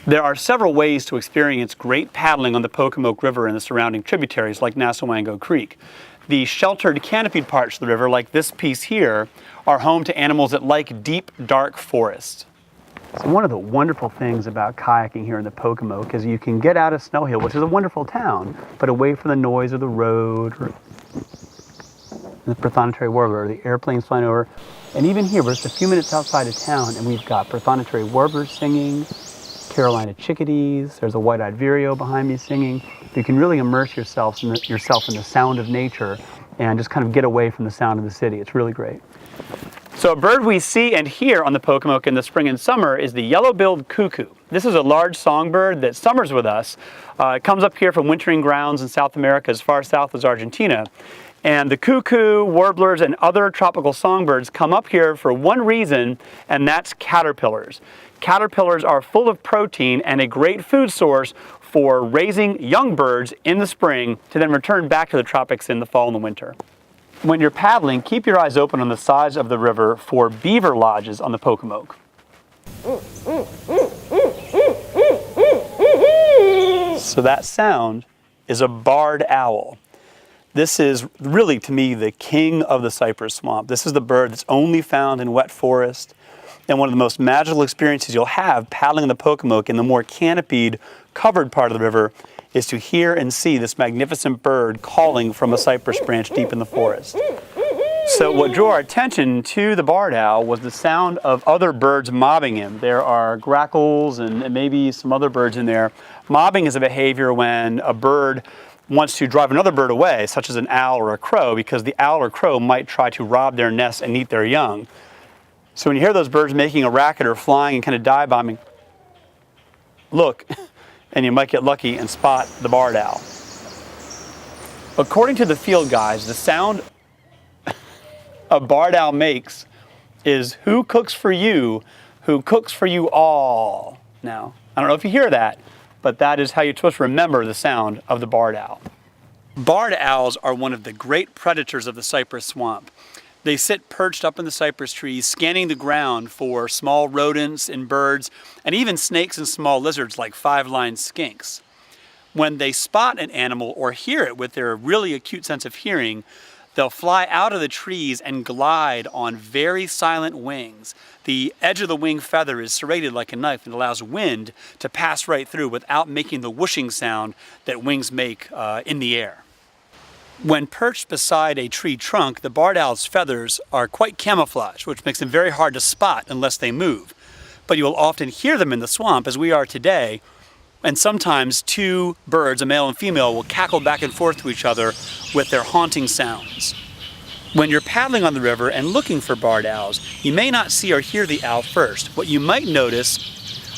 There are several ways to experience great paddling on the Pocomoke River and the surrounding tributaries like Nassawango Creek. The sheltered, canopied parts of the river, like this piece here, are home to animals that like deep, dark forests. So one of the wonderful things about kayaking here in the Pocomoke is you can get out of Snow Hill, which is a wonderful town, but away from the noise of the road, or the prothonotary warbler, or the airplanes flying over. And even here, we're just a few minutes outside of town, and we've got prothonotary warblers singing, Carolina chickadees, there's a white-eyed vireo behind me singing. You can really immerse yourself in the sound of nature and just kind of get away from the sound of the city. It's really great. So a bird we see and hear on the Pocomoke in the spring and summer is the yellow-billed cuckoo. This is a large songbird that summers with us. It comes up here from wintering grounds in South America as far south as Argentina. And the cuckoo, warblers, and other tropical songbirds come up here for one reason, and that's caterpillars. Caterpillars are full of protein and a great food source for raising young birds in the spring to then return back to the tropics in the fall and the winter. When you're paddling, keep your eyes open on the sides of the river for beaver lodges on the Pocomoke. So that sound is a barred owl. This is really, to me, the king of the cypress swamp. This is the bird that's only found in wet forest. And one of the most magical experiences you'll have paddling in the Pocomoke in the more canopied, covered part of the river is to hear and see this magnificent bird calling from a cypress branch deep in the forest. So what drew our attention to the barred owl was the sound of other birds mobbing him. There are grackles and maybe some other birds in there. Mobbing is a behavior when a bird wants to drive another bird away, such as an owl or a crow, because the owl or crow might try to rob their nest and eat their young. So when you hear those birds making a racket or flying and kind of dive bombing, look, and you might get lucky and spot the barred owl. According to the field guides, the sound a barred owl makes is "who cooks for you, who cooks for you all." Now, I don't know if you hear that, but that is how you're supposed to remember the sound of the barred owl. Barred owls are one of the great predators of the cypress swamp. They sit perched up in the cypress trees, scanning the ground for small rodents and birds, and even snakes and small lizards like five-lined skinks. When they spot an animal or hear it with their really acute sense of hearing, they'll fly out of the trees and glide on very silent wings. The edge of the wing feather is serrated like a knife and allows wind to pass right through without making the whooshing sound that wings make in the air. When perched beside a tree trunk, the barred owl's feathers are quite camouflaged, which makes them very hard to spot unless they move. But you will often hear them in the swamp, as we are today, and sometimes two birds, a male and female, will cackle back and forth to each other with their haunting sounds. When you're paddling on the river and looking for barred owls, you may not see or hear the owl first. What you might notice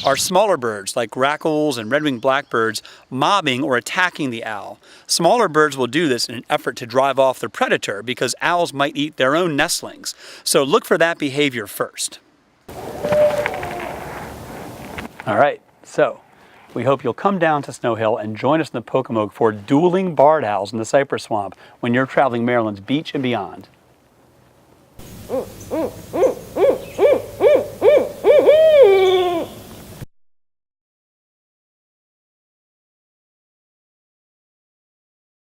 are smaller birds like grackles and red-winged blackbirds mobbing or attacking the owl. Smaller birds will do this in an effort to drive off the predator because owls might eat their own nestlings. So look for that behavior first. All right, so we hope you'll come down to Snow Hill and join us in the Pocomoke for dueling barred owls in the cypress swamp when you're traveling Maryland's beach and beyond.